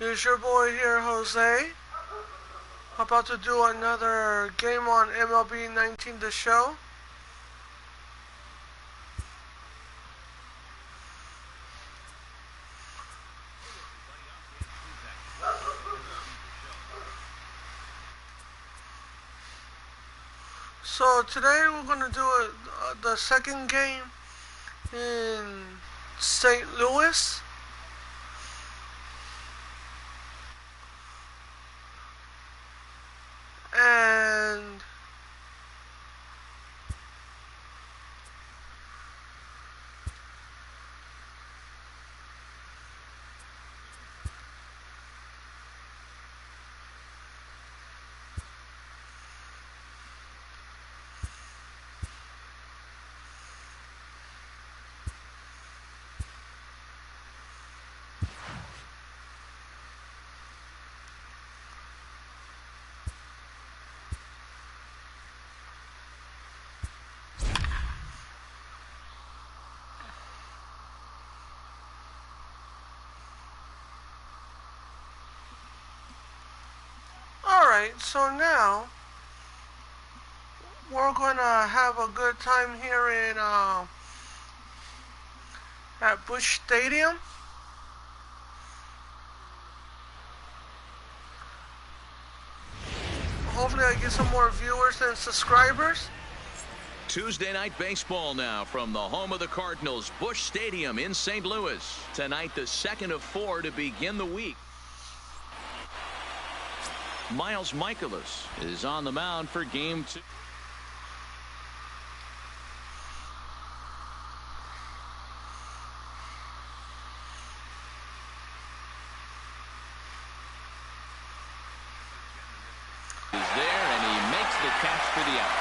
Here's your boy here, Jose. About to do another game on MLB 19 the Show. So today we're going to do the second game in St. Louis. And alright, so now we're gonna have a good time here in at Busch Stadium. Hopefully I get some more viewers and subscribers. Tuesday night baseball now from the home of the Cardinals, Busch Stadium in St. Louis. Tonight, the second of 4 to begin the week. Miles Mikolas is on the mound for game 2. He's there, and he makes the catch for the out.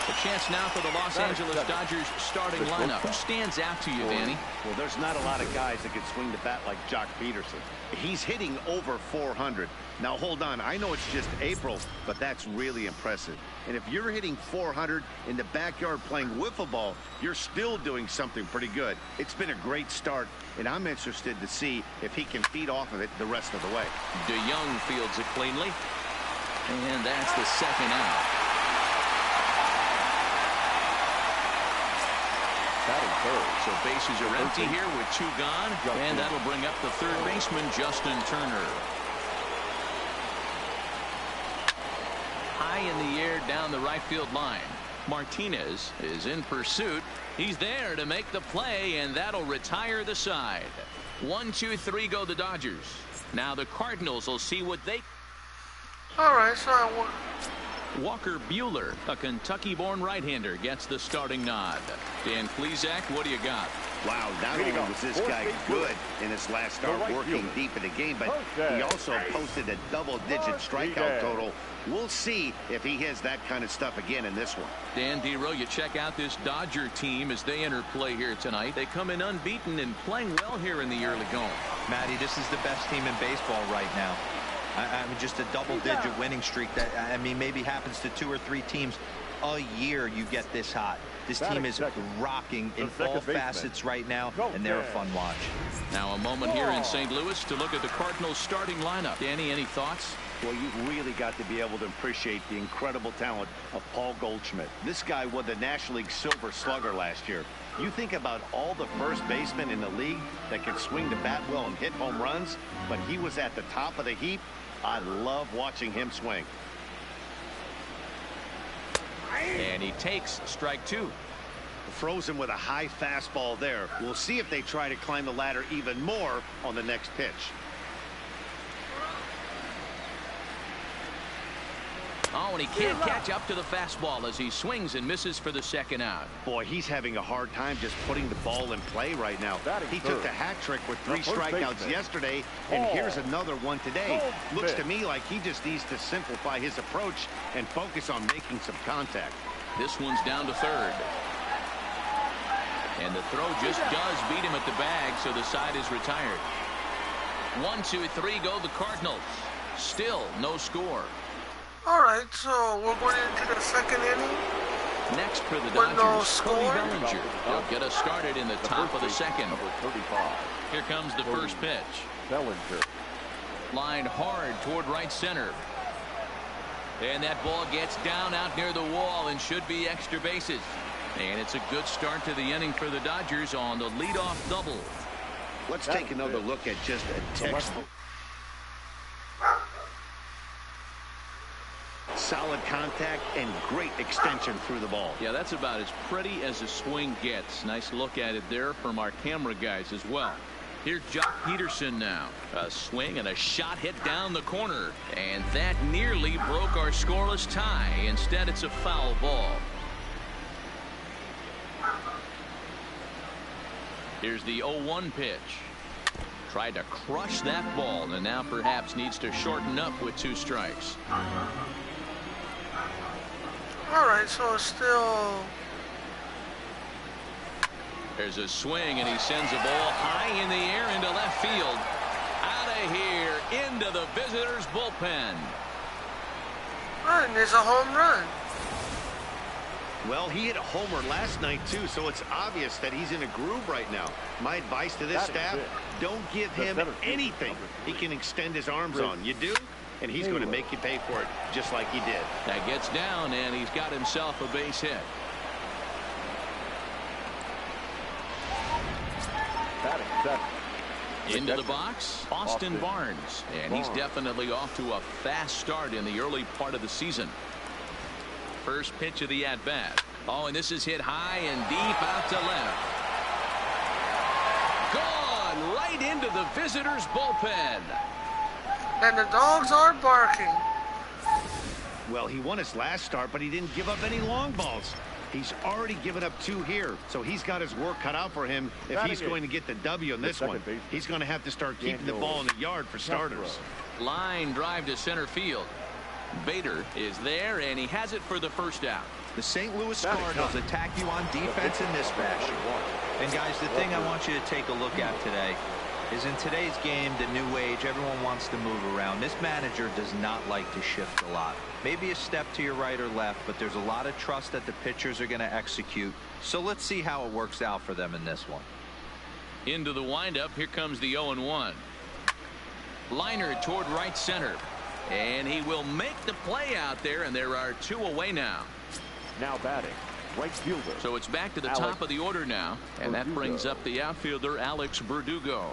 A chance now for the Los Angeles Dodgers starting lineup. Who stands out to you, Danny? Well, there's not a lot of guys that can swing the bat like Jock Peterson. He's hitting over 400. Now, hold on. I know it's just April, but that's really impressive. And if you're hitting 400 in the backyard playing wiffle ball, you're still doing something pretty good. It's been a great start, and I'm interested to see if he can feed off of it the rest of the way. DeYoung fields it cleanly. And that's the second out. So bases are empty here with 2 gone, and that'll bring up the third baseman, Justin Turner. High in the air down the right field line. Martinez is in pursuit. He's there to make the play, and that'll retire the side. 1, 2, 3 go the Dodgers. Now the Cardinals will see what they... All right, so Walker Buehler, a Kentucky-born right-hander, gets the starting nod. Dan Plesac, what do you got? Wow, not only was this guy good in his last start working deep in the game, but he also posted a double-digit strikeout total. We'll see if he has that kind of stuff again in this one. Dan Dero, you check out this Dodger team as they enter play here tonight. They come in unbeaten and playing well here in the early going. Matty, this is the best team in baseball right now. I mean, just a double-digit winning streak that, I mean, maybe happens to 2 or 3 teams a year. You get this hot. This team is rocking in all facets right now, and they're a fun watch. Now a moment here in St. Louis to look at the Cardinals starting lineup. Danny, any thoughts? Well, you've really got to be able to appreciate the incredible talent of Paul Goldschmidt. This guy won the National League Silver Slugger last year. You think about all the first basemen in the league that can swing the bat well and hit home runs, but he was at the top of the heap. I love watching him swing. And he takes strike 2. Throws him with a high fastball there. We'll see if they try to climb the ladder even more on the next pitch. Oh, and he can't catch up to the fastball as he swings and misses for the second out. Boy, he's having a hard time just putting the ball in play right now. He took the hat trick with 3 strikeouts yesterday, and here's another one today. Looks to me like he just needs to simplify his approach and focus on making some contact. This one's down to third. And the throw just does beat him at the bag, so the side is retired. 1, 2, 3 go the Cardinals. Still no score. All right, so we're going into the second inning. Next for the But no Dodgers, score? Cody Bellinger. He'll get us started in the top of the second. Here comes the first pitch. Bellinger. Lined hard toward right center. And that ball gets down out near the wall and should be extra bases. And it's a good start to the inning for the Dodgers on the leadoff double. Let's take another look at just a textbook. Solid contact and great extension through the ball. Yeah, that's about as pretty as a swing gets. Nice look at it there from our camera guys as well. Here's Jock Peterson now. A swing and a shot hit down the corner. And that nearly broke our scoreless tie. Instead, it's a foul ball. Here's the 0-1 pitch. Tried to crush that ball and now perhaps needs to shorten up with 2 strikes. All right, so it's still... There's a swing, and he sends a ball high in the air into left field. Out of here, into the visitors' bullpen. And there's a home run. Well, he hit a homer last night, too, so it's obvious that he's in a groove right now. My advice to this staff, don't give him anything he can extend his arms on. You do, and he's going to make you pay for it, just like he did. That gets down, and he's got himself a base hit. Into the box, Austin Barnes, and he's definitely off to a fast start in the early part of the season. First pitch of the at-bat. Oh, and this is hit high and deep out to left. Gone right into the visitors' bullpen. And the dogs are barking. Well, he won his last start, but he didn't give up any long balls. He's already given up 2 here, so he's got his work cut out for him if he's going to get the W in this one. He's going to have to start keeping the ball in the yard for starters. Line drive to center field. Bader is there, and he has it for the first out. The St. Louis Cardinals attack you on defense in this fashion. And guys, the thing I want you to take a look at today is in today's game, the new age, everyone wants to move around. This manager does not like to shift a lot. Maybe a step to your right or left, but there's a lot of trust that the pitchers are going to execute. So let's see how it works out for them in this one. Into the windup, here comes the 0-1. Liner toward right center. And he will make the play out there, and there are 2 away now. Now batting, right fielder. So it's back to the top of the order now, and that brings up the outfielder Alex Verdugo.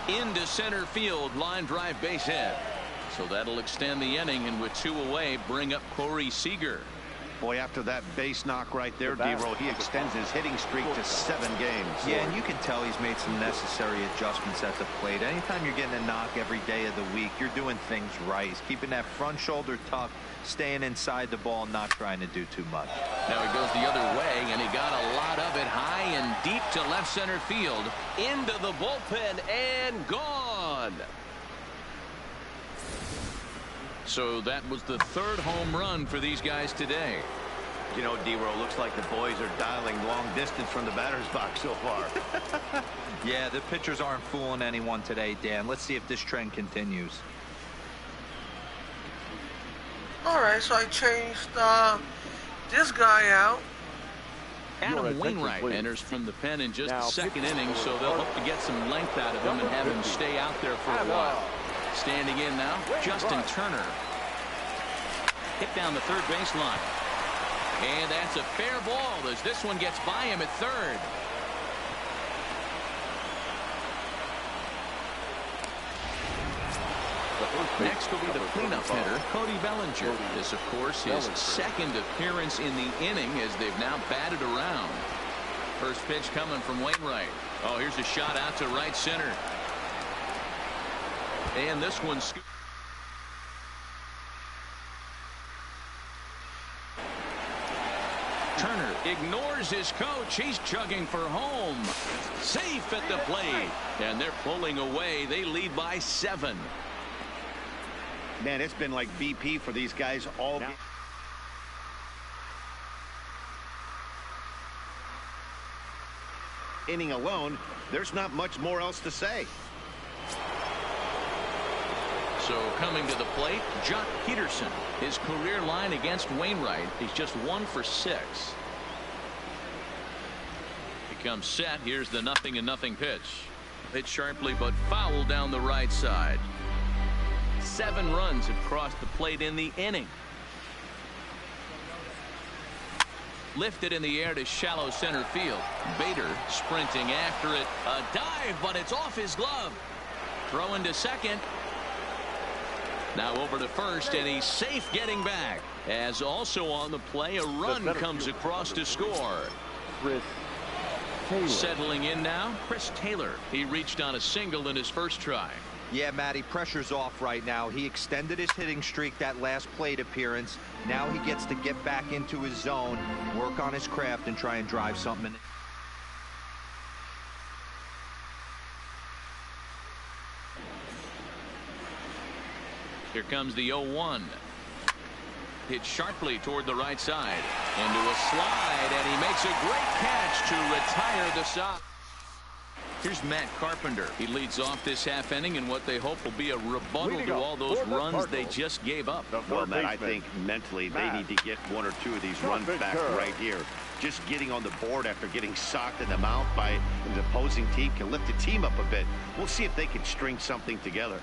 Into center field, line drive base hit. So that'll extend the inning, and with 2 away, bring up Corey Seager. Boy, after that base knock right there, D-Roll, he extends his hitting streak to 7 games. Yeah, and you can tell he's made some necessary adjustments at the plate. Anytime you're getting a knock every day of the week, you're doing things right. He's keeping that front shoulder tucked, staying inside the ball, not trying to do too much. Now he goes the other way, and he got a lot of it high and deep to left center field. Into the bullpen and gone. So that was the 3rd home run for these guys today. You know, D-Roll, looks like the boys are dialing long distance from the batter's box so far. Yeah, the pitchers aren't fooling anyone today, Dan. Let's see if this trend continues. All right, so I changed this guy out. Adam Wainwright enters from the pen in just the 2nd inning, so they'll hope to get some length out of him and have him stay out there for a while. Standing in now, Justin Turner. Hit down the 3rd baseline. And that's a fair ball as this one gets by him at 3rd. Next will be the cleanup hitter, Cody Bellinger. This, of course, his 2nd appearance in the inning as they've now batted around. First pitch coming from Wainwright. Oh, here's a shot out to right center. And this one's Turner ignores his coach. He's chugging for home. Safe at the plate. And they're pulling away. They lead by 7. Man, it's been like BP for these guys all inning alone. There's not much more else to say. So coming to the plate, Jock Peterson. His career line against Wainwright, he's just 1 for 6. He comes set. Here's the 0-0 pitch. Hit sharply but foul down the right side. 7 runs have crossed the plate in the inning. Lifted in the air to shallow center field. Bader sprinting after it. A dive, but it's off his glove. Throwing to second. Now over to first, and he's safe getting back. As also on the play, a run comes across to score. Chris Taylor. Settling in now, Chris Taylor. He reached on a single in his first try. Yeah, Matty, pressure's off right now. He extended his hitting streak that last plate appearance. Now he gets to get back into his zone, work on his craft, and try and drive something. Here comes the 0-1. Hit sharply toward the right side. Into a slide, and he makes a great catch to retire the side. Here's Matt Carpenter. He leads off this half inning in what they hope will be a rebuttal to all those runs they just gave up. Well, Matt, I think mentally they need to get 1 or 2 of these runs back right here. Just getting on the board after getting socked in the mouth by an opposing team can lift the team up a bit. We'll see if they can string something together.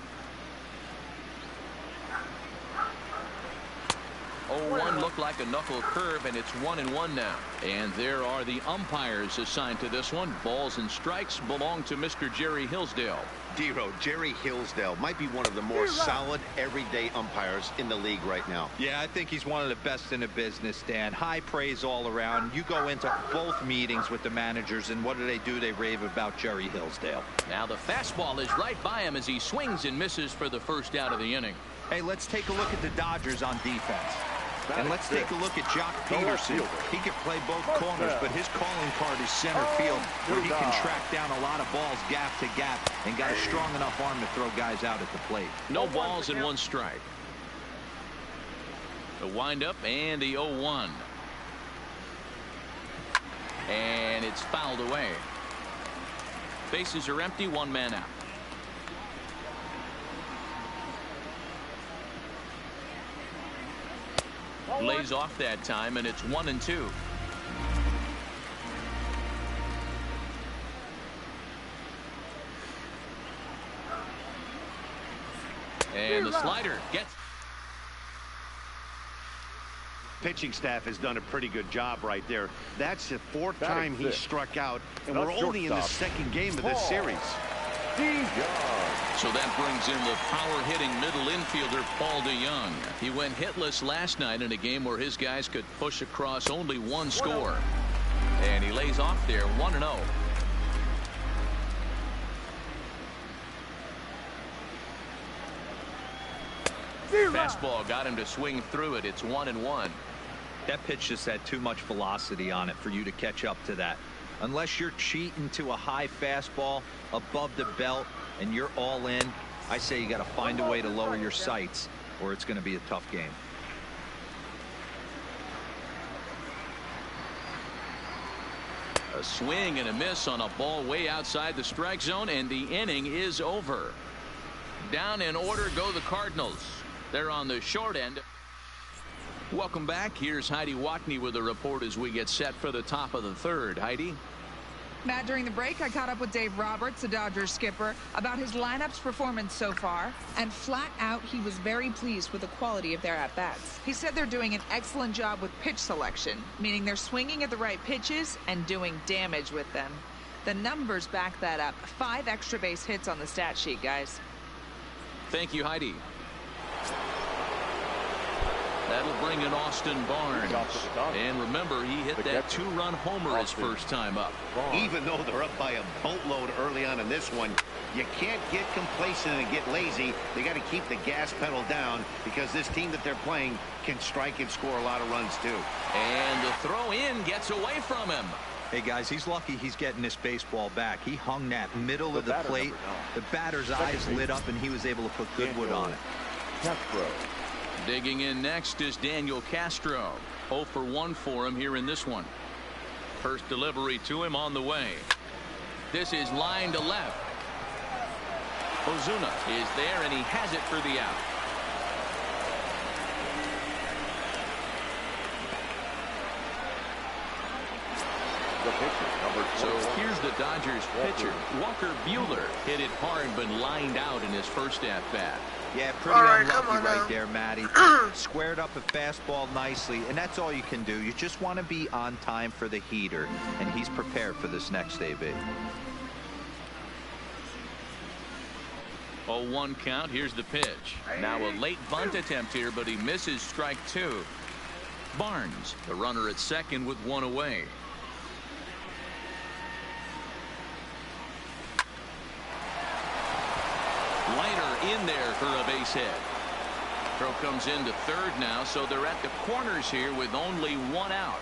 0-1 looked like a knuckle curve, and it's 1-1 now. And there are the umpires assigned to this one. Balls and strikes belong to Mr. Jerry Hillsdale. Dero, Jerry Hillsdale might be one of the more solid everyday umpires in the league right now. Yeah, I think he's one of the best in the business, Dan. High praise all around. You go into both meetings with the managers, and what do? They rave about Jerry Hillsdale. Now the fastball is right by him as he swings and misses for the first out of the inning. Hey, let's take a look at the Dodgers on defense. And let's take a look at Jock Peterson. He can play both corners, but his calling card is center field, where he can track down a lot of balls gap to gap and got a strong enough arm to throw guys out at the plate. No balls and 1 strike. The windup and the 0-1. And it's fouled away. Bases are empty, 1 man out. Lays off that time, and it's 1-2. And the slider gets. Pitching staff has done a pretty good job right there. That's the 4th time he struck out, and we're only in the 2nd game of this series. So that brings in the power-hitting middle infielder Paul DeYoung. He went hitless last night in a game where his guys could push across only 1 score. And he lays off there 1-0. Fastball got him to swing through it. It's 1-1. That pitch just had too much velocity on it for you to catch up to that. Unless you're cheating to a high fastball above the belt and you're all in, I say you got to find a way to lower your sights, or it's going to be a tough game. A swing and a miss on a ball way outside the strike zone, and the inning is over. Down in order go the Cardinals. They're on the short end. Welcome back. Here's Heidi Watney with a report as we get set for the top of the 3rd. Heidi? Matt, during the break, I caught up with Dave Roberts, the Dodgers skipper, about his lineup's performance so far, and flat out, he was very pleased with the quality of their at-bats. He said they're doing an excellent job with pitch selection, meaning they're swinging at the right pitches and doing damage with them. The numbers back that up. 5 extra base hits on the stat sheet, guys. Thank you, Heidi. That'll bring in Austin Barnes. And remember, he hit that 2-run homer his first time up. Even though they're up by a boatload early on in this one, you can't get complacent and get lazy. They got to keep the gas pedal down, because this team that they're playing can strike and score a lot of runs too. And the throw in gets away from him. Hey guys, he's lucky he's getting this baseball back. He hung that middle of the plate. The batter's eyes lit up, and he was able to put good wood on it. Digging in next is Daniel Castro. 0 for 1 for him here in this one. First delivery to him on the way. This is line to left. Ozuna is there, and he has it for the out. So here's the Dodgers pitcher, Walker Buehler. Hit it hard, but lined out in his first at-bat. Yeah, pretty unlucky right there, Matty. Squared up a fastball nicely, and that's all you can do. You just want to be on time for the heater, and he's prepared for this next AB. 0-1 count. Here's the pitch. Now a late bunt attempt here, but he misses strike two. Barnes, the runner at second with one away. Leiter in there for a base hit. Throw comes into third now, so they're at the corners here with only one out.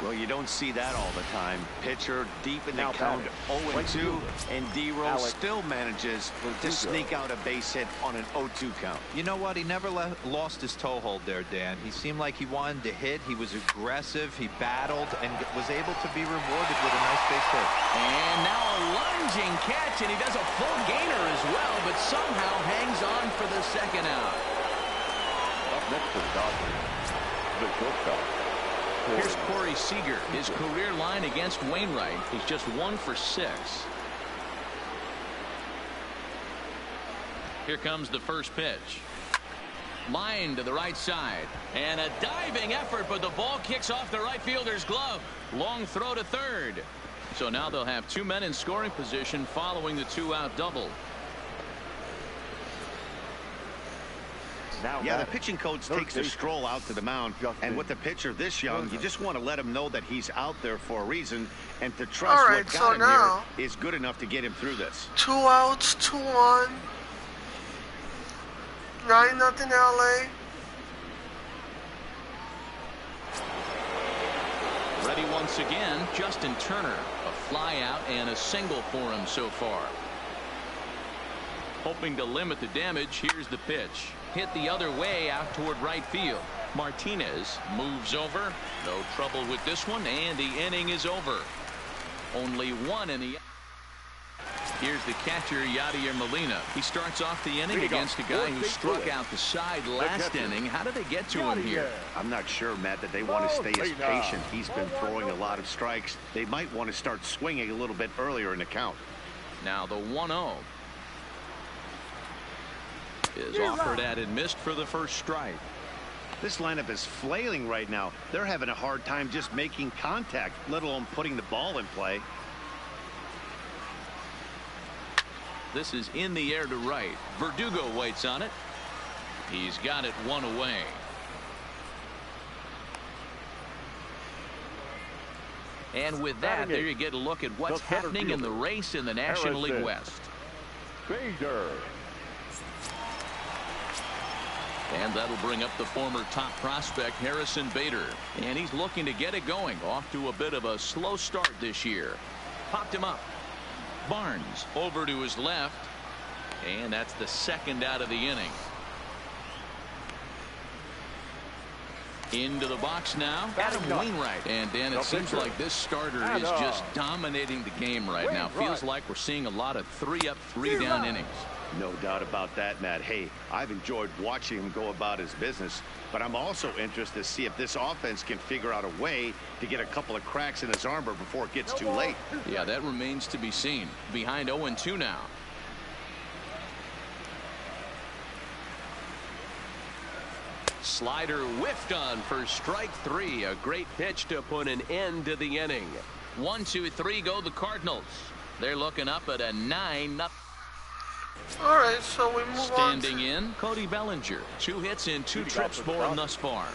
Well, you don't see that all the time. Pitcher deep in the count, 0-2, and D-Roll still manages to sneak out a base hit on an 0-2 count. You know what? He never lost his toehold there, Dan. He seemed like he wanted to hit. He was aggressive. He battled and was able to be rewarded with a nice base hit. And now a lunging catch, and he does a full gainer as well, but somehow hangs on for the second out. Up next to the Dodgers, the shortstop. Here's Corey Seager. His career line against Wainwright. He's just 1 for 6. Here comes the first pitch. Line to the right side. And a diving effort, but the ball kicks off the right fielder's glove. Long throw to third. So now they'll have 2 men in scoring position following the 2-out double. Yeah, the pitching coach takes a stroll out to the mound, and with the pitcher this young, you just want to let him know that he's out there for a reason, and to trust what got him here is good enough to get him through this. 2 outs, 2-1. 9-0 LA. Ready once again, Justin Turner. A fly out and a single for him so far. Hoping to limit the damage. Here's the pitch. Hit the other way out toward right field. Martinez moves over. No trouble with this one, and the inning is over. Only one in the. Here's the catcher, Yadier Molina. He starts off the inning against a guy who struck out the side last inning. How did they get to him here? I'm not sure, Matt, that they want to stay as patient. He's been throwing a lot of strikes. They might want to start swinging a little bit earlier in the count. Now the 1-0 is offered at and missed for the first strike. This lineup is flailing right now. They're having a hard time just making contact, let alone putting the ball in play. This is in the air to right. Verdugo waits on it. He's got it one away. And with that, there you get a look at what's happening in the race in the National League West. And that'll bring up the former top prospect, Harrison Bader. And he's looking to get it going. Off to a bit of a slow start this year. Popped him up. Barnes over to his left. And that's the second out of the inning. Into the box now, Adam Wainwright. And Dan, it seems like this starter is just dominating the game right now. Feels like we're seeing a lot of 3-up, 3-down innings. No doubt about that, Matt. Hey, I've enjoyed watching him go about his business, but I'm also interested to see if this offense can figure out a way to get a couple of cracks in his armor before it gets too late. Yeah, that remains to be seen. Behind 0-2 now. Slider whiffed on for strike 3. A great pitch to put an end to the inning. 1-2-3 go the Cardinals. They're looking up at a 9-0. All right, so we move on. Standing in, Cody Bellinger. 2 hits in 2 trips for him thus far.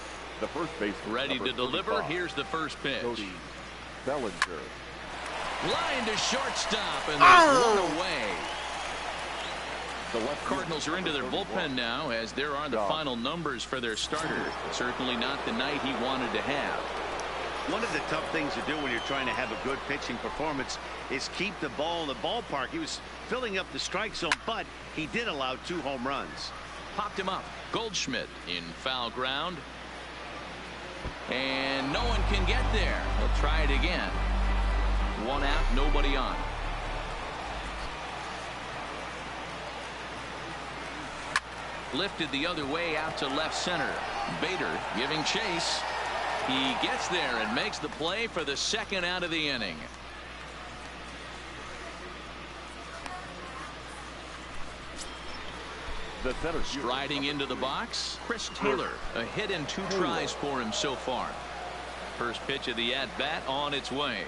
The first base ready to deliver. Here's the first pitch. Cody Bellinger. Line to shortstop, and there's one away. The Cardinals are into their bullpen now, as there are the final numbers for their starter. Certainly not the night he wanted to have. One of the tough things to do when you're trying to have a good pitching performance is keep the ball in the ballpark. He was filling up the strike zone, but he did allow 2 home runs. Popped him up. Goldschmidt in foul ground. And no one can get there. He'll try it again. 1 out, nobody on. Lifted the other way out to left center. Bader giving chase. He gets there and makes the play for the second out of the inning. The center striding into the box, Chris Taylor. A hit and 2 tries for him so far. First pitch of the at-bat on its way.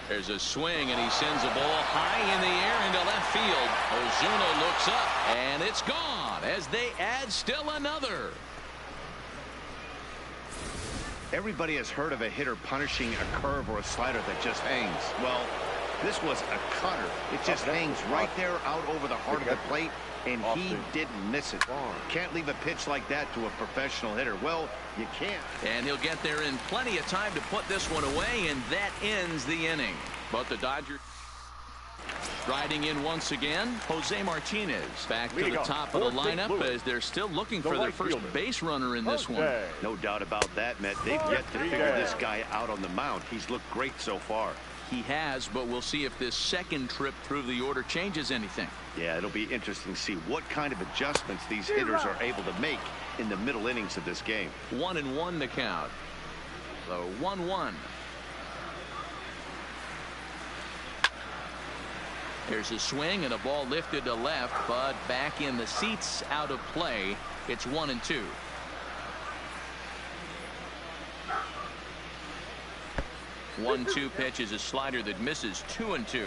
There's a swing, and he sends a ball high in the air into left field. Ozuna looks up, and it's gone as they add still another. Everybody has heard of a hitter punishing a curve or a slider that just hangs. Well, this was a cutter. It just hangs right there out over the heart of the plate, and he didn't miss it. Can't leave a pitch like that to a professional hitter. Well, you can't. And he'll get there in plenty of time to put this one away, and that ends the inning. But the Dodgers riding in once again. Jose Martinez back to the top of the lineup as they're still looking for their first base runner in this one. No doubt about that, Matt. They've yet to figure this guy out on the mound. He's looked great so far. He has, but we'll see if this second trip through the order changes anything. Yeah, it'll be interesting to see what kind of adjustments these hitters are able to make in the middle innings of this game. 1-1 the count. So 1-1. There's a swing and a ball lifted to left, but back in the seats, out of play. It's 1-2. One-two pitch is a slider that misses. 2-2.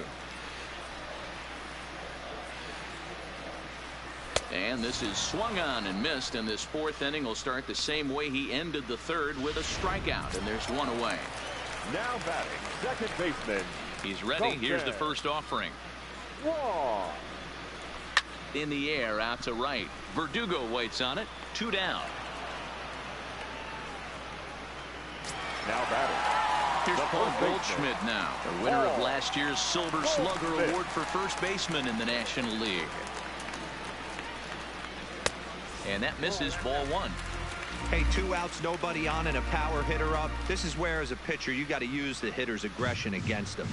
And this is swung on and missed, and this fourth inning will start the same way he ended the third, with a strikeout, and there's one away. Now batting, second baseman. He's ready. Here's the first offering. In the air out to right. Verdugo waits on it. 2 down. Now batting. Here's Paul Goldschmidt now, the winner of last year's Silver Slugger Award for first baseman in the National League. And that misses, ball 1. Hey, 2 outs, nobody on, and a power hitter up. This is where, as a pitcher, you got to use the hitter's aggression against him.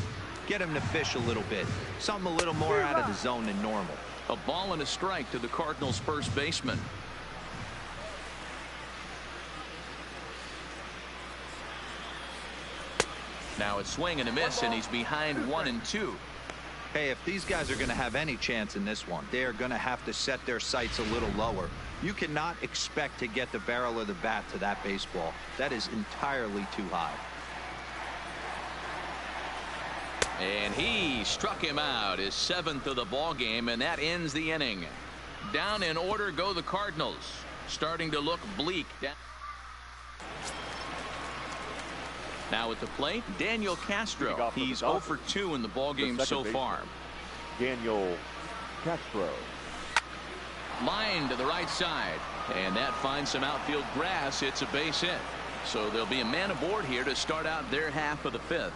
Get him to fish a little bit. Something a little more out of the zone than normal. A ball and a strike to the Cardinals' first baseman. Now it's swing and a miss, and he's behind 1-2. Hey, if these guys are going to have any chance in this one, they are going to have to set their sights a little lower. You cannot expect to get the barrel of the bat to that baseball. That is entirely too high. And he struck him out, his 7th of the ball game, and that ends the inning. Down in order go the Cardinals, starting to look bleak. Now at the plate, Daniel Castro. He's 0 for 2 in the ball game so far. Daniel Castro. Line to the right side, and that finds some outfield grass. It's a base hit. So there'll be a man aboard here to start out their half of the 5th.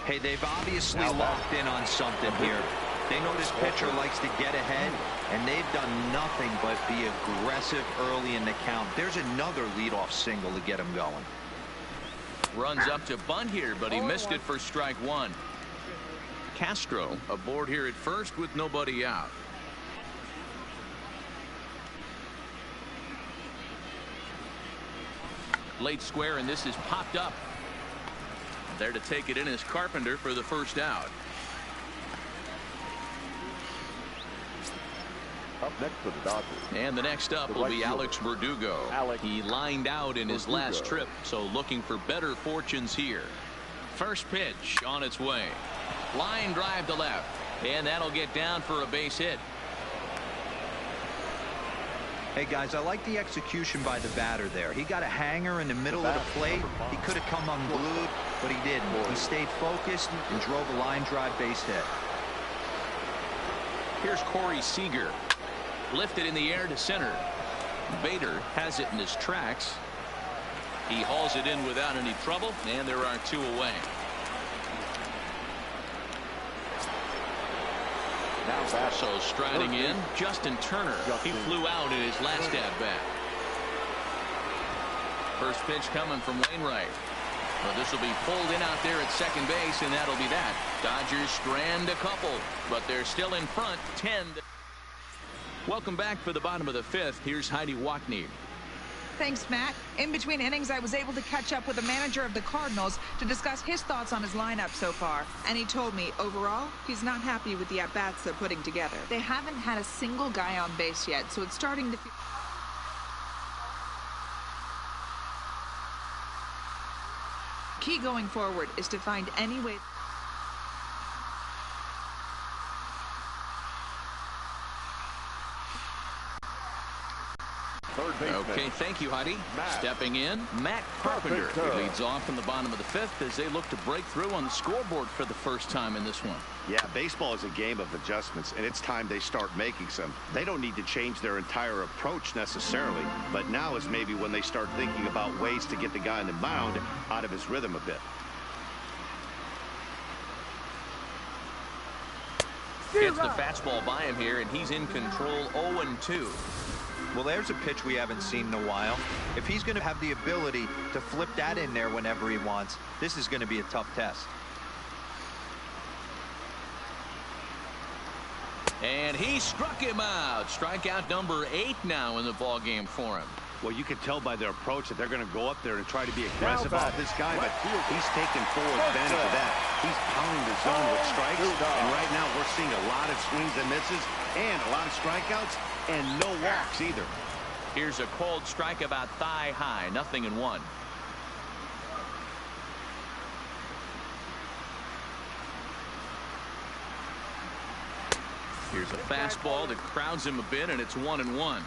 Hey, they've obviously locked in on something here. They know this pitcher likes to get ahead, and they've done nothing but be aggressive early in the count. There's another leadoff single to get him going. Runs up to bunt here, but he missed it for strike 1. Castro aboard here at first with nobody out. Late square, and this is popped up. There to take it in is Carpenter for the first out. Up next for the Dodgers. And the next up will be Alex Verdugo. He lined out in his last trip, so looking for better fortunes here. First pitch on its way. Line drive to left, and that'll get down for a base hit. Hey, guys, I like the execution by the batter there. He got a hanger in the middle of the plate. He could have come unglued, but he didn't. He stayed focused and drove a line drive base hit. Here's Corey Seager. Lifted in the air to center. Bader has it in his tracks. He hauls it in without any trouble, and there are 2 away. So striding in, Justin Turner. He flew out in his last at-bat. First pitch coming from Wainwright. Well, this will be pulled in out there at second base, and that'll be that. Dodgers strand a couple, but they're still in front, 10. Welcome back for the bottom of the fifth. Here's Heidi Wackney. Thanks, Matt. In between innings, I was able to catch up with the manager of the Cardinals to discuss his thoughts on his lineup so far. And he told me, overall, he's not happy with the at-bats they're putting together. They haven't had a single guy on base yet, so it's starting to feel... Key going forward is to find any way... Okay, thank you, Heidi. Stepping in, Matt Carpenter. He leads off in the bottom of the fifth as they look to break through on the scoreboard for the first time in this one. Yeah, baseball is a game of adjustments, and it's time they start making some. They don't need to change their entire approach necessarily, but now is maybe when they start thinking about ways to get the guy on the mound out of his rhythm a bit. Gets the fastball by him here, and he's in control 0-2. Well, there's a pitch we haven't seen in a while. If he's going to have the ability to flip that in there whenever he wants, this is going to be a tough test. And he struck him out. Strikeout number 8 now in the ball game for him. Well, you can tell by their approach that they're going to go up there and try to be aggressive off this guy, but he's taking full advantage of that. He's pounding the zone with strikes, and right now we're seeing a lot of swings and misses and a lot of strikeouts and no walks either. Here's a cold strike about thigh high, 0-1. Here's a fastball that crowds him a bit, and it's 1-1.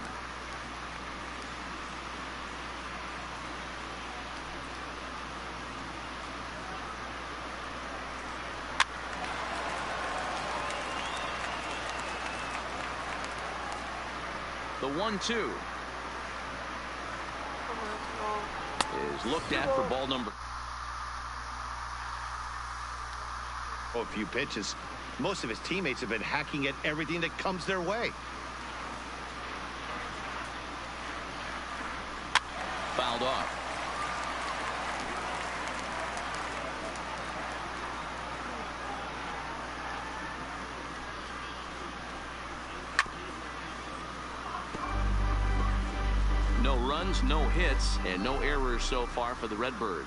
The 1-2 is looked at for ball number. A few pitches. Most of his teammates have been hacking at everything that comes their way. Fouled off. No runs, no hits, and no errors so far for the Redbirds.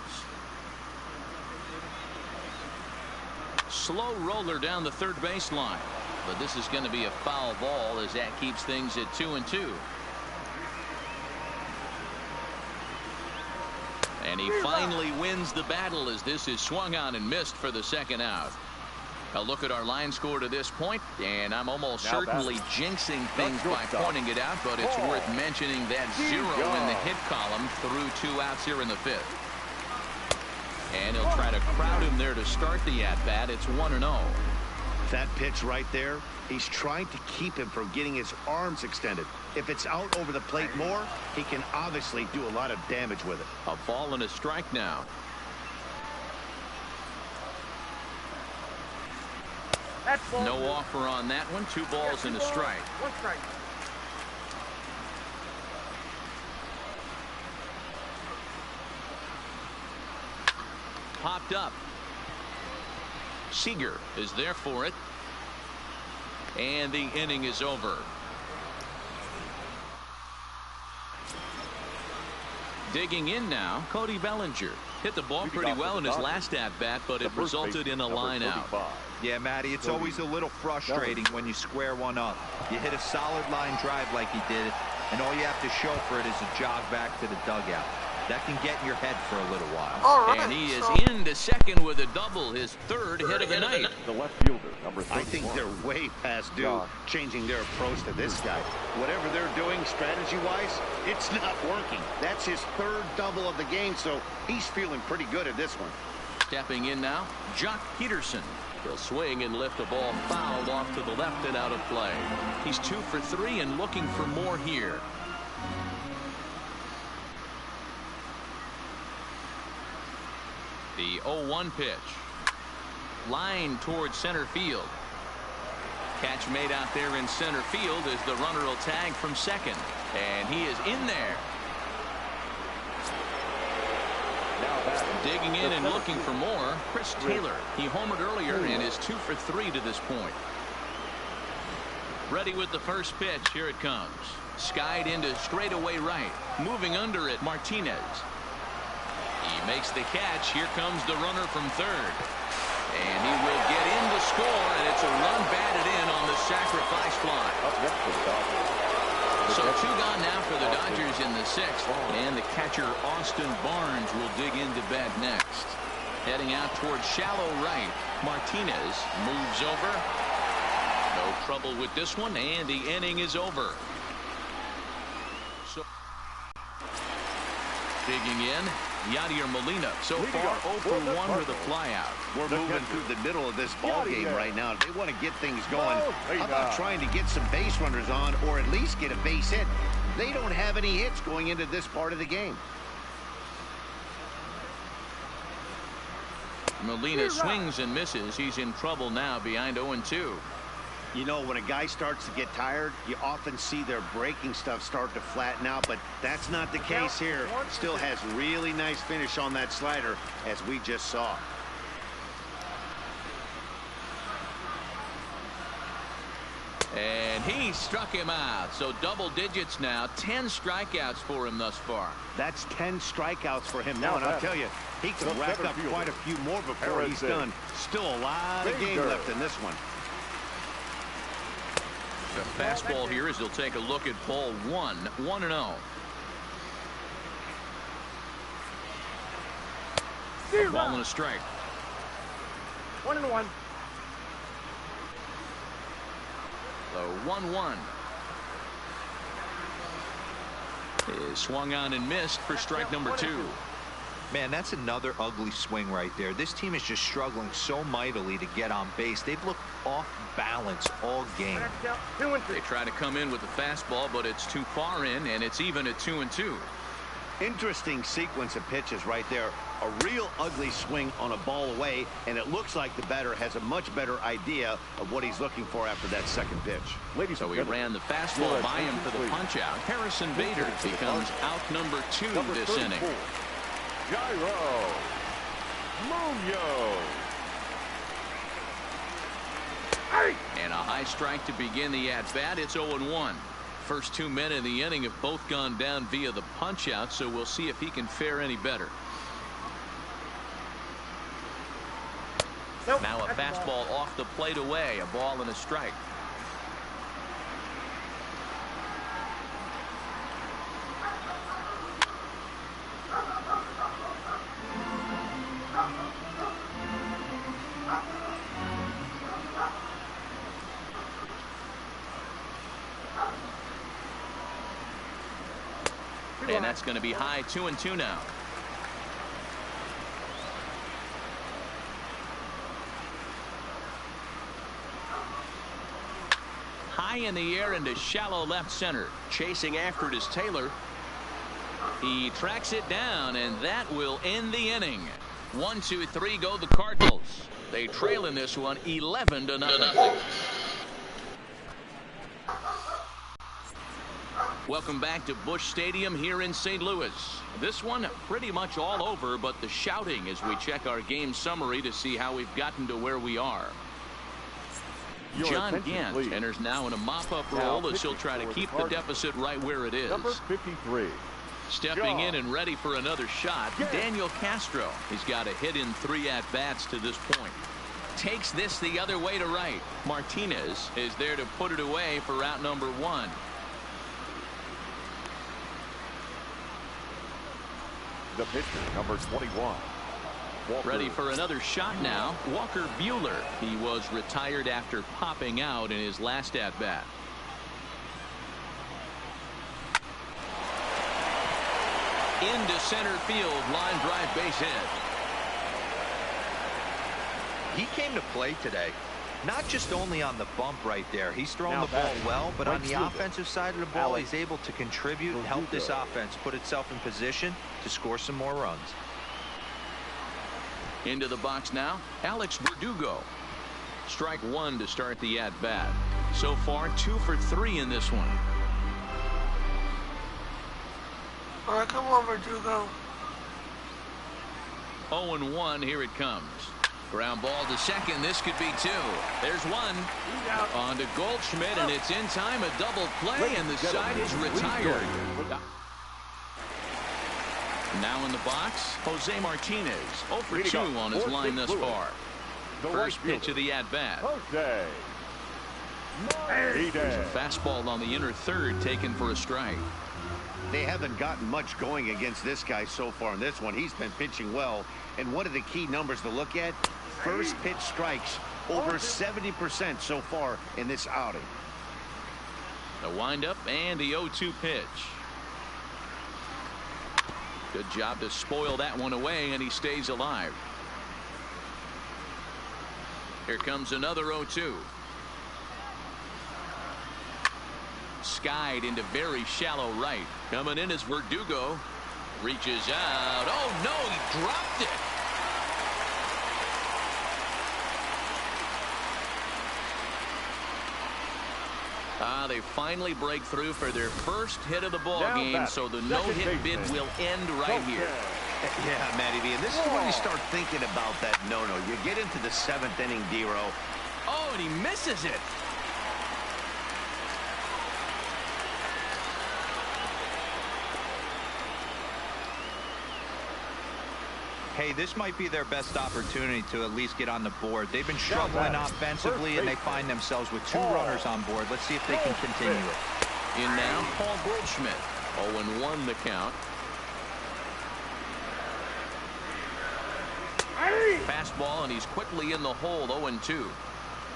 Slow roller down the third baseline, but this is going to be a foul ball as that keeps things at 2-2. And he finally wins the battle as this is swung on and missed for the second out. A look at our line score to this point, and I'm almost certainly jinxing things by pointing it out, but it's worth mentioning that 0 in the hit column through 2 outs here in the fifth. And he'll try to crowd him there to start the at-bat. It's 1-0. That pitch right there, he's trying to keep him from getting his arms extended. If it's out over the plate more, he can obviously do a lot of damage with it. A ball and a strike now. No offer on that one. 2 balls and a strike. 1 strike. Popped up. Seager is there for it. And the inning is over. Digging in now, Cody Bellinger. Hit the ball pretty well in his last at-bat, but it resulted in a line out. Yeah, Matty, it's always a little frustrating when you square one up. You hit a solid line drive like he did, and all you have to show for it is a jog back to the dugout. That can get in your head for a little while. Right, and he is into second with a double, his 3rd hit of the night. The left fielder, number 31. I think they're way past due changing their approach to this guy. Whatever they're doing strategy-wise, it's not working. That's his 3rd double of the game, so he's feeling pretty good at this one. Stepping in now, Jock Peterson. He'll swing and lift a ball fouled off to the left and out of play. He's 2 for 3 and looking for more here. The 0-1 pitch. Line towards center field. Catch made out there in center field as the runner will tag from second. And he is in there. Digging in and looking for more, Chris Taylor. He homered earlier and is 2 for 3 to this point. Ready with the first pitch. Here it comes. Skied into straightaway right. Moving under it, Martinez. He makes the catch. Here comes the runner from third. And he will get in to score, and it's a run batted in on the sacrifice fly. So 2 gone now for the Dodgers in the 6th. And the catcher, Austin Barnes, will dig into bat next. Heading out towards shallow right. Martinez moves over. No trouble with this one, and the inning is over. So digging in, Yadier Molina. So far 0 for 1 with a flyout. We're moving through the middle of this ball game right now. They want to get things going. How about trying to get some base runners on, or at least get a base hit? They don't have any hits going into this part of the game. Molina swings and misses. He's in trouble now, behind 0-2. You know, when a guy starts to get tired, you often see their breaking stuff start to flatten out, but that's not the case here. Still has really nice finish on that slider, as we just saw. And he struck him out. So double digits now. 10 strikeouts for him thus far. That's 10 strikeouts for him now, and I'll tell you, he can rack up quite a few more before he's done. Still a lot of game left in this one. The fastball here as he'll take a look at ball 1. 1-0. Ball and a strike. 1-1. The 1-1 is swung on and missed for strike number 2. Man, that's another ugly swing right there. This team is just struggling so mightily to get on base. They've looked off balance all game. They try to come in with the fastball, but it's too far in, and it's even at 2-2. Interesting sequence of pitches right there. A real ugly swing on a ball away, and it looks like the batter has a much better idea of what he's looking for after that second pitch. So he ran the fastball by him for the punch out. Harrison Bader becomes out number 2 this inning. Gyro. Munyo. And a high strike to begin the at-bat. It's 0-1. First 2 men in the inning have both gone down via the punch out, so we'll see if he can fare any better. Now a fastball off the plate away. A ball and a strike. And that's going to be high. 2-2 now. High in the air into shallow left center. Chasing after it is Taylor. He tracks it down, and that will end the inning. 1, 2, 3 go the Cardinals. They trail in this one 11-0. Welcome back to Busch Stadium here in St. Louis. This one pretty much all over, but the shouting as we check our game summary to see how we've gotten to where we are. John Gant enters now in a mop-up role as he'll try to keep the deficit right where it is. Number 53. Stepping in and ready for another shot, Daniel Castro. He's got a hit in 3 at-bats to this point. Takes this the other way to right. Martinez is there to put it away for out number 1. The pitcher, number 21. Walker. Ready for another shot now. Walker Buehler. He was retired after popping out in his last at-bat. Into center field. Line drive base hit. He came to play today. Not just only on the bump right there. He's thrown the ball well, but on the offensive side of the ball, he's able to contribute and help this offense put itself in position to score some more runs. Into the box now, Alex Verdugo. Strike 1 to start the at-bat. So far, 2 for 3 in this one. All right, come on, Verdugo. 0-1, here it comes. Ground ball to second. This could be two. There's one. On to Goldschmidt, and it's in time. A double play, and the side is retired. Now in the box, Jose Martinez. 0 for 2 on his line thus far. First pitch of the at-bat. There's a fastball on the inner third taken for a strike. They haven't gotten much going against this guy so far in this one. He's been pitching well. And one of the key numbers to look at, first pitch strikes, over 70% so far in this outing. The windup and the 0-2 pitch. Good job to spoil that one away, and he stays alive. Here comes another 0-2. Skied into very shallow right. Coming in is Verdugo. Reaches out. Oh, no, he dropped it. They finally break through for their first hit of the ball game, so the no-hit bid will end right here. Yeah, Matty V, and this is when you start thinking about that no-no. You get into the 7th inning, D-Row. Oh, and he misses it. Hey, this might be their best opportunity to at least get on the board. They've been struggling offensively, and they find themselves with 2 runners on board. Let's see if they can continue it. In now, Paul Goldschmidt. 0-1 the count. Fastball, and he's quickly in the hole. 0-2.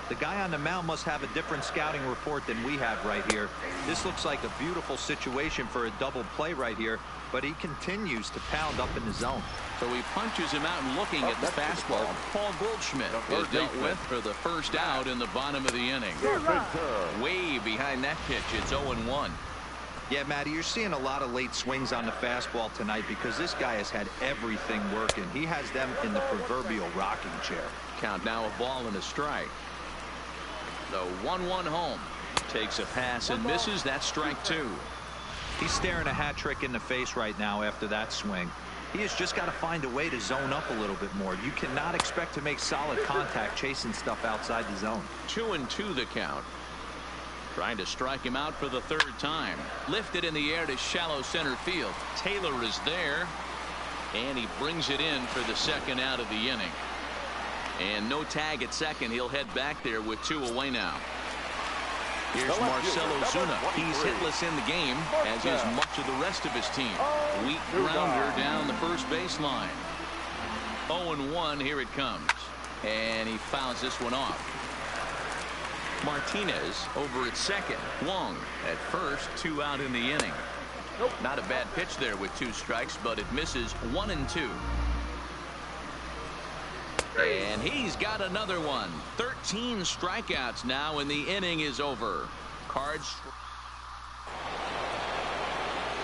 The guy on the mound must have a different scouting report than we have right here. This looks like a beautiful situation for a double play right here, but he continues to pound up in the zone. So he punches him out, looking at the fastball. Paul Goldschmidt is dealt with for the first out in the bottom of the inning. Way behind that pitch. It's 0-1. Yeah, Matty, you're seeing a lot of late swings on the fastball tonight because this guy has had everything working. He has them in the proverbial rocking chair. Count now, a ball and a strike. The 1-1 home. Takes a pass and misses. That's strike 2. He's staring a hat trick in the face right now after that swing. He has just got to find a way to zone up a little bit more. You cannot expect to make solid contact chasing stuff outside the zone. 2-2 the count. Trying to strike him out for the 3rd time. Lifted in the air to shallow center field. Taylor is there, and he brings it in for the 2nd out of the inning. And no tag at second. He'll head back there with 2 away now. Here's Marcell Ozuna. He's hitless in the game, as is much of the rest of his team. Weak grounder down the first baseline. 0-1. Here it comes. And he fouls this one off. Martinez over at second. Wong at first. 2 out in the inning. Not a bad pitch there with 2 strikes, but it misses. 1-2. And he's got another one. 13 strikeouts now, and the inning is over. Cards.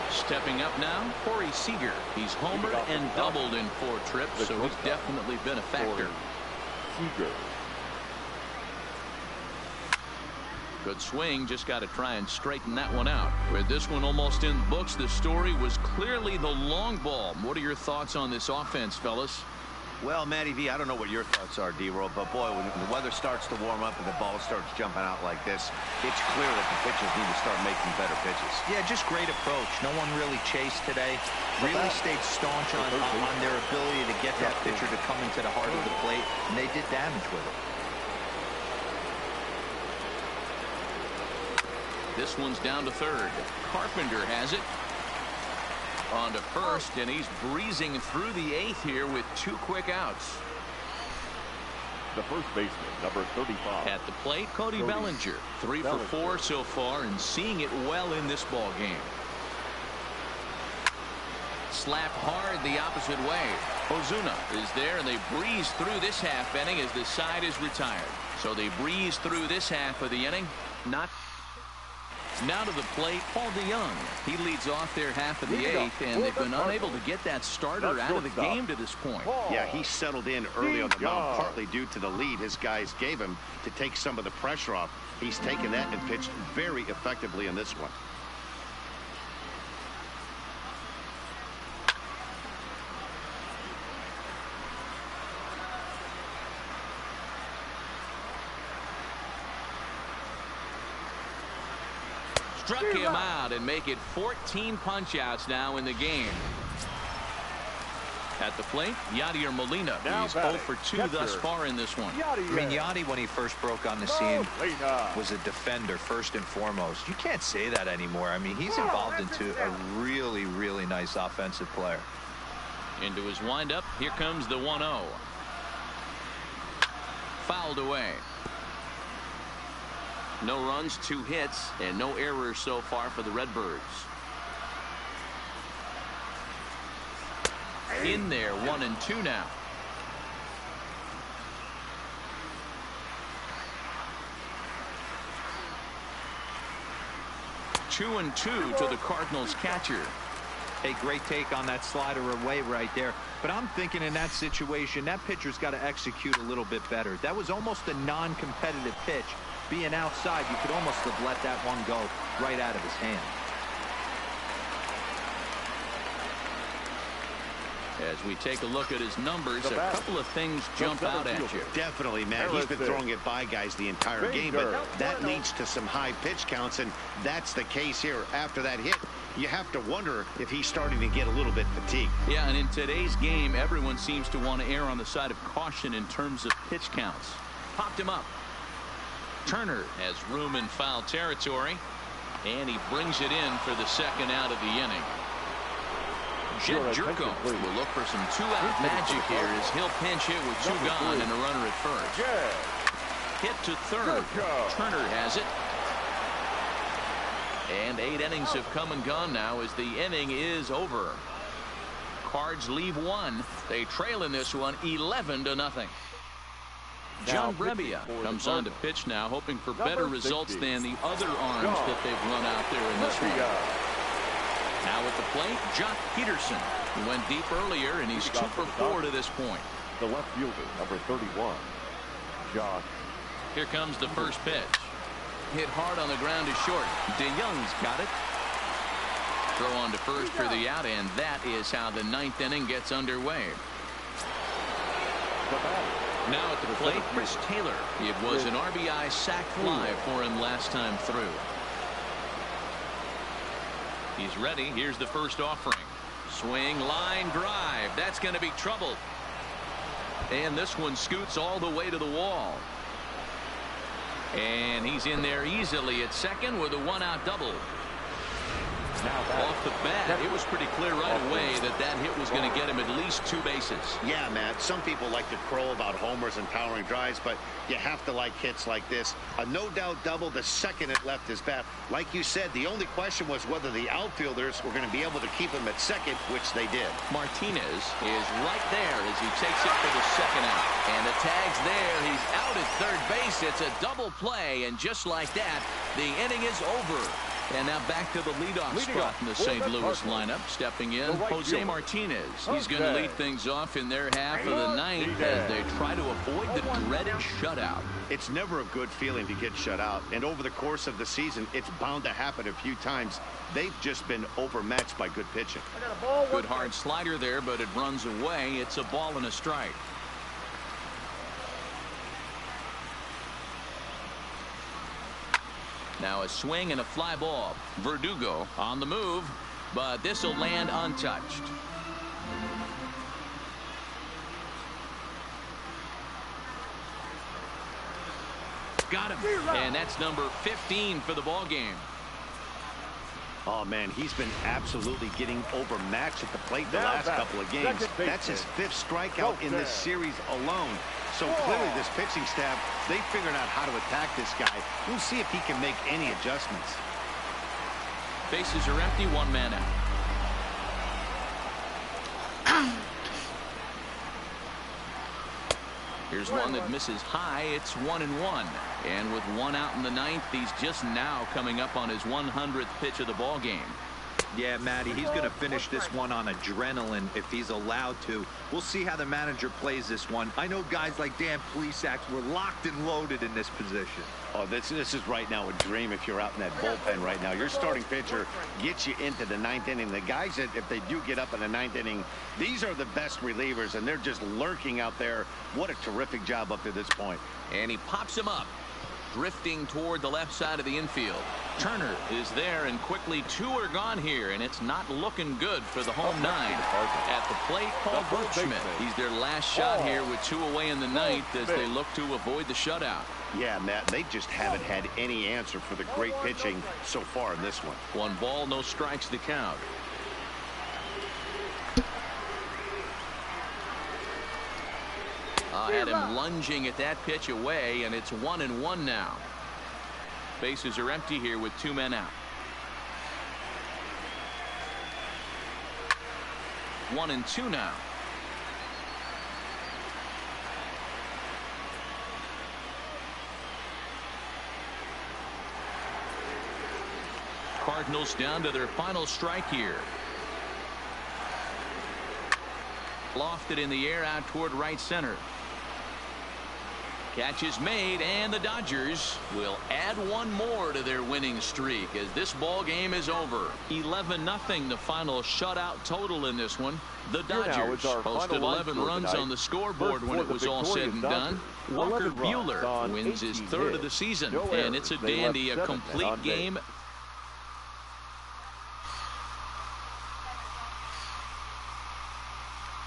Stepping up now, Corey Seager. He's homered and doubled in 4 trips, so he's definitely been a factor. Good swing, just got to try and straighten that one out. With this one almost in the books, the story was clearly the long ball. What are your thoughts on this offense, fellas? Well, Matty V, I don't know what your thoughts are, D-Roll, but boy, when the weather starts to warm up and the ball starts jumping out like this, it's clear that the pitchers need to start making better pitches. Yeah, just great approach. No one really chased today. Really stayed staunch on their ability to get that pitcher to come into the heart of the plate, and they did damage with it. This one's down to 3rd. Carpenter has it. On to first, and he's breezing through the 8th here with 2 quick outs. The first baseman, number 35. At the plate, Cody Bellinger. 3 for 4 so far, and seeing it well in this ball game. Slapped hard the opposite way. Ozuna is there, and they breeze through this half inning as the side is retired. So they breeze through this half of the inning. Now to the plate, Paul DeYoung. He leads off their half of the 8th, and they've been unable to get that starter out of the game to this point. Yeah, he settled in early on the mound, partly due to the lead his guys gave him to take some of the pressure off. He's taken that and pitched very effectively in this one. Struck him out and make it 14 punch-outs now in the game. At the plate, Yadier Molina. He's 0 for 2 thus far in this one. I mean, Yadi, when he first broke on the scene, was a defender first and foremost. You can't say that anymore. I mean, he's evolved into a really, really nice offensive player. Into his windup, here comes the 1-0. Fouled away. No runs, 2 hits, and no errors so far for the Redbirds. In there, 1-2 now. Two and 2 to the Cardinals catcher. A great take on that slider away right there. But I'm thinking in that situation, that pitcher's got to execute a little bit better. That was almost a non-competitive pitch. Being outside, you could almost have let that one go right out of his hand. As we take a look at his numbers, a couple of things jump out at you. Definitely, man. He's been throwing it by guys the entire game, but that leads to some high pitch counts, and that's the case here. After that hit, you have to wonder if he's starting to get a little bit fatigued. Yeah, and in today's game, everyone seems to want to err on the side of caution in terms of pitch counts. Popped him up. Turner has room in foul territory, and he brings it in for the second out of the inning. Jerko will look for some 2-out magic here as he'll pinch hit with 2 gone and a runner at first. Hit to third. Turner has it. And 8 innings have come and gone now as the inning is over. Cards leave 1. They trail in this one 11-0. John Brebbia comes on to pitch now, hoping for better results than the other arms that they've run out there in this one. Now at the plate, Jock Peterson. He went deep earlier, and he's 2 for 4 to this point. The left fielder, number 31, Jock. Here comes the first pitch. Hit hard on the ground to short. DeYoung's got it. Throw on to first for the out, and that is how the 9th inning gets underway. Now at the plate, Chris Taylor. It was an RBI sac fly for him last time through. He's ready. Here's the first offering. Swing, line, drive. That's going to be trouble. And this one scoots all the way to the wall. And he's in there easily at second with a 1-out double. Off the bat, it was pretty clear right away that that hit was going to get him at least 2 bases. Yeah, Matt, some people like to crow about homers and powering drives, but you have to like hits like this. A no-doubt double the second it left his bat. Like you said, the only question was whether the outfielders were going to be able to keep him at second, which they did. Martinez is right there as he takes it for the second out. And the tag's there. He's out at third base. It's a double play, and just like that, the inning is over. And now back to the leadoff spot in the St. Louis lineup. Stepping in, Jose Martinez. He's going to lead things off in their half of the 9th as they try to avoid the dreaded shutout. It's never a good feeling to get shut out. And over the course of the season, it's bound to happen a few times. They've just been overmatched by good pitching. Good hard slider there, but it runs away. It's a ball and a strike. Now a swing and a fly ball. Verdugo on the move, but this will land untouched. Got him. And that's number 15 for the ball game. Oh, man, he's been absolutely getting overmatched at the plate the last couple of games. That's his 5th strikeout in this series alone. So clearly this pitching staff, they figured out how to attack this guy. We'll see if he can make any adjustments. Bases are empty, 1 man out. Here's one that misses high. It's 1-1. And with 1 out in the 9th, he's just now coming up on his 100th pitch of the ball game. Yeah, Matty, he's going to finish this one on adrenaline if he's allowed to. We'll see how the manager plays this one. I know guys like Dan Plesac were locked and loaded in this position. Oh, this is right now a dream if you're out in that bullpen right now. Your starting pitcher gets you into the 9th inning. The guys that, if they do get up in the 9th inning, these are the best relievers, and they're just lurking out there. What a terrific job up to this point. And he pops him up. drifting toward the left side of the infield. Turner is there, and quickly 2 are gone here, and it's not looking good for the home 9. At the plate, Paul Goldschmidt. He's their last shot here with 2 away in the ninth as they look to avoid the shutout. Yeah, Matt, they just haven't had any answer for the great pitching so far in this one. 1 ball, no strikes to count. Had him lunging at that pitch away, and it's 1-1 now. Bases are empty here with 2 men out. 1-2 now. Cardinals down to their final strike here. Lofted in the air out toward right center. Catch is made, and the Dodgers will add 1 more to their winning streak as this ball game is over. 11-0 the final shutout total in this one. The Dodgers posted 11 runs on the scoreboard when it was all said and done. Walker Buehler wins his 3rd of the season, and it's a dandy, a complete game